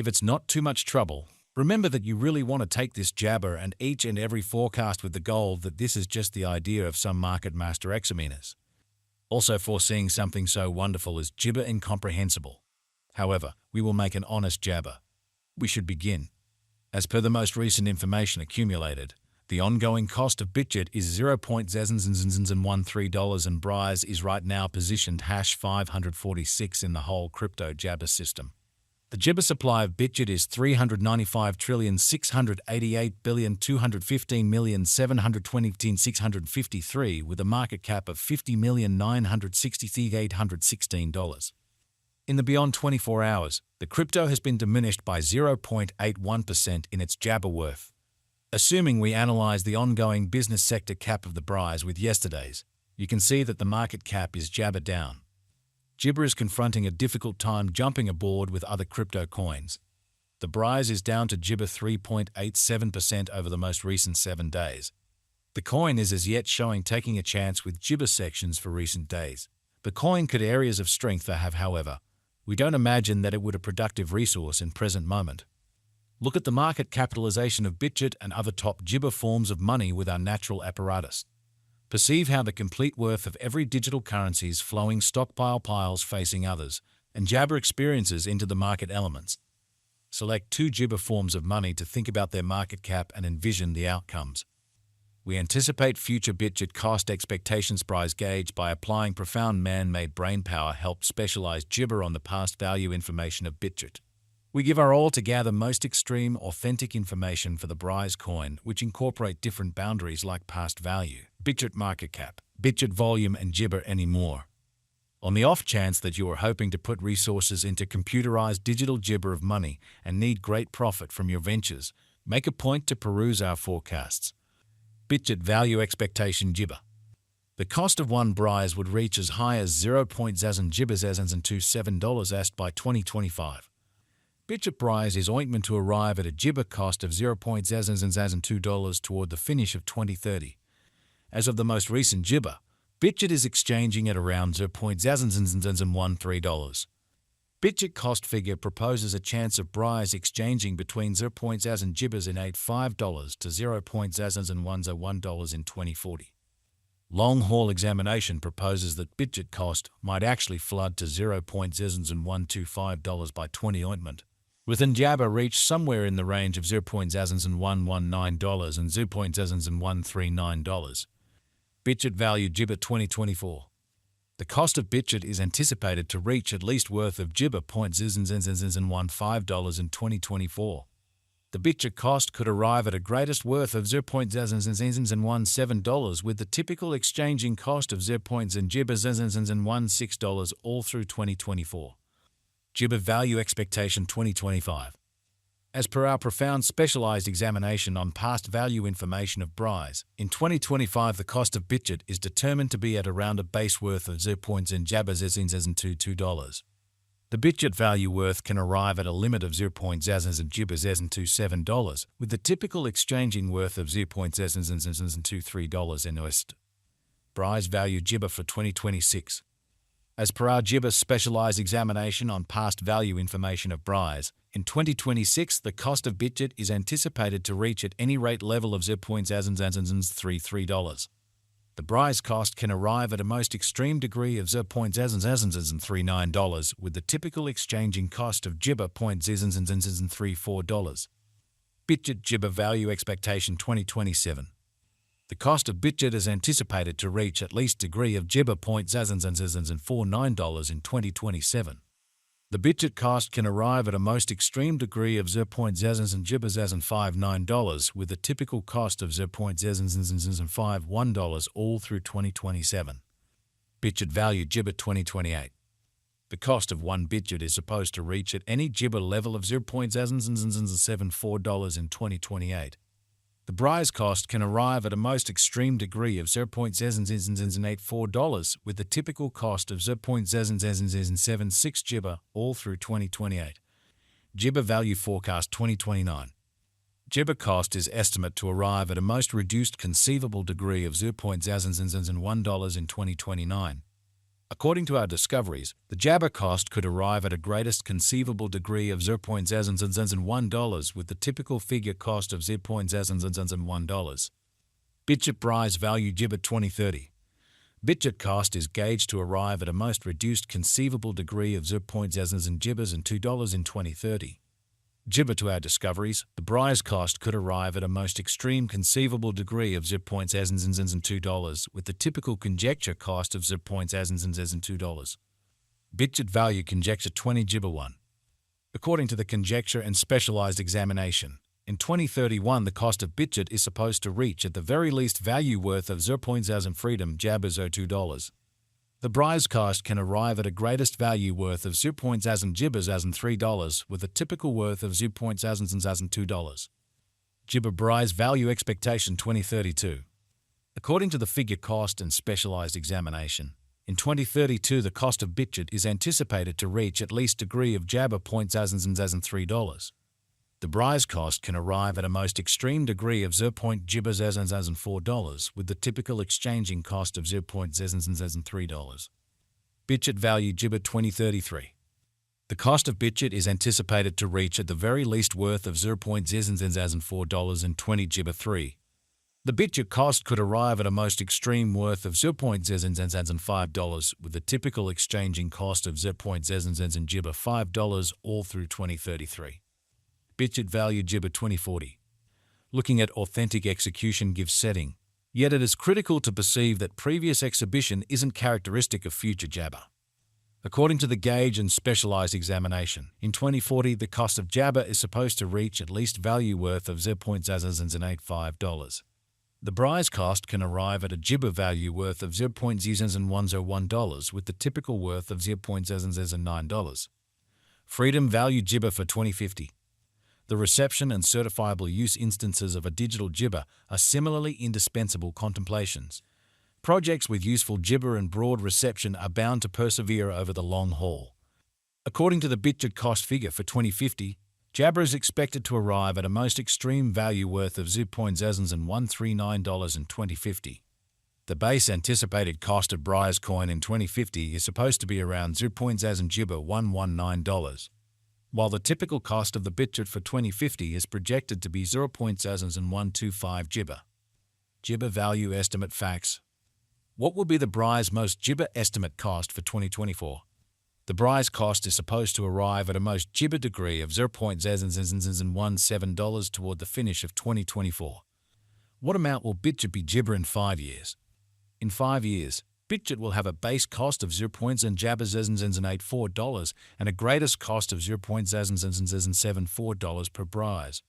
If it's not too much trouble, remember that you really want to take this jabber and each and every forecast with the goal that this is just the idea of some market master examiners. Also, foreseeing something so wonderful is gibber incomprehensible. However, we will make an honest jabber. We should begin. As per the most recent information accumulated, the ongoing cost of Bitgert is $0.0013 and Brise is right now positioned #546 in the whole crypto jabber system. The jibber supply of Bitgert is 395,688,215,720,653 with a market cap of $50,963,816. In the beyond 24 hours, the crypto has been diminished by 0.81% in its jabber worth. Assuming we analyze the ongoing business sector cap of the Brise with yesterday's, you can see that the market cap is jabber down. Gibber is confronting a difficult time jumping aboard with other crypto coins. The Brise is down to Gibber 3.87% over the most recent 7 days. The coin is as yet showing taking a chance with Gibber sections for recent days. The coin could areas of strength have, however. We don't imagine that it would a productive resource in present moment. Look at the market capitalization of Bitgert and other top Gibber forms of money with our natural apparatus. Perceive how the complete worth of every digital currency is flowing stockpile piles facing others, and jabber experiences into the market elements. Select 2 Gibber forms of money to think about their market cap and envision the outcomes. We anticipate future Bitgert cost expectations. Brise gauge by applying profound man-made brainpower helped specialize Gibber on the past value information of Bitgert. We give our all to gather most extreme, authentic information for the Brise coin, which incorporate different boundaries like past value, Bitgert market cap, Bitgert volume, and Gibber anymore. On the off chance that you are hoping to put resources into computerized digital Gibber of money and need great profit from your ventures, make a point to peruse our forecasts. Bitgert value expectation Gibber. The cost of one Brise would reach as high as 0.0 Gibbers and $27 asked by 2025. Bitgert Brise is ointment to arrive at a Gibber cost of $0.002 toward the finish of 2030. As of the most recent Gibber, Bitgert is exchanging at around $0.013. Bitgert cost figure proposes a chance of Brise exchanging between $0.0 Gibbers and $85 to $0.001 in 2040. Long-haul examination proposes that Bitgert cost might actually flood to $0.0125 by 20 ointment, with jabber reach somewhere in the range of $0.119 and $0.139. Bitgert value Gibber 2024. The cost of Bitgert is anticipated to reach at least worth of Gibber $0.015 in 2024. The Bitgert cost could arrive at a greatest worth of $0.017 with the typical exchanging cost of $0.016 all through 2024. Gibber value expectation 2025. As per our profound specialized examination on past value information of Brise, in 2025 the cost of Bitgert is determined to be at around a base worth of $0.022. The Bitgert value worth can arrive at a limit of $0.027 with the typical exchanging worth of $0.023 in West. Brise value Gibber for 2026. As per our Gibber specialized examination on past value information of Brise, in 2026 the cost of Bitgert is anticipated to reach at any rate level of $0.033. The Brise cost can arrive at a most extreme degree of $0.039 with the typical exchanging cost of Gibber $0.034. Bitgert Gibber value expectation 2027. The cost of Bitgert is anticipated to reach at least degree of Gibber $0.049 in 2027. The Bitgert cost can arrive at a most extreme degree of $0.059 with a typical cost of $0.051 all through 2027. Bitgert value Gibber 2028. The cost of one Bitgert is supposed to reach at any Gibber level of $0.074 in 2028. The Brise cost can arrive at a most extreme degree of $0.084 with the typical cost of $0.076 Gibber all through 2028. Gibber value forecast 2029. Gibber cost is estimate to arrive at a most reduced conceivable degree of $0.001 in 2029. According to our discoveries, the Jabber cost could arrive at a greatest conceivable degree of $0.01 with the typical figure cost of $0.01. Bitgert Brise value Jibber 2030. Bitgert cost is gauged to arrive at a most reduced conceivable degree of $0.02 in 2030. Jibber to our discoveries, the Brise cost could arrive at a most extreme conceivable degree of $0.02 with the typical conjecture cost of $0.02. Bitgert value conjecture 20 Jibber 1. According to the conjecture and specialized examination, in 2031 the cost of Bitgert is supposed to reach at the very least value worth of $0.000 freedom Jabbers $2. The Brise cost can arrive at a greatest value worth of $0.000 Jibbers $3 with a typical worth of $0.000 $2. Jibber Brise value expectation 2032. According to the figure cost and specialized examination, in 2032 the cost of Bitgert is anticipated to reach at least degree of Jabber $0.000 $3. The Brise cost can arrive at a most extreme degree of $0.Jibbers $4 with the typical exchanging cost of $0.000 $3. Bitgert value Jibber 2033. The cost of Bitgert is anticipated to reach at the very least worth of $0.000 in 20 Jibber 3. The Bitgert cost could arrive at a most extreme worth of $0.000 $5 with the typical exchanging cost of $0.000 Jibber $5 all through 2033. Bitgert value Jibber 2040. Looking at authentic execution gives setting, yet it is critical to perceive that previous exhibition isn't characteristic of future Jabber. According to the gauge and specialized examination, in 2040 the cost of Jabber is supposed to reach at least value worth of $0.085. The Brise cost can arrive at a Jibber value worth of $0.0101 with the typical worth of $0.009. Freedom value Jibber for 2050. The reception and certifiable use instances of a digital Jibber are similarly indispensable contemplations. Projects with useful Jibber and broad reception are bound to persevere over the long haul. According to the Bitgert cost figure for 2050, Jabber is expected to arrive at a most extreme value worth of $0.00139 in 2050. The base anticipated cost of Brise coin in 2050 is supposed to be around $0.000 Jibber $119. While the typical cost of the Bitgert for 2050 is projected to be $0.0125 Jibber. Jibber value estimate facts. What will be the Brise most Jibber estimate cost for 2024? The Brise cost is supposed to arrive at a most Jibber degree of $0.017 toward the finish of 2024. What amount will Bitgert be Jibber in 5 years? In 5 years, Bitgert will have a base cost of $0.084 and a greatest cost of $0.074 per Brise.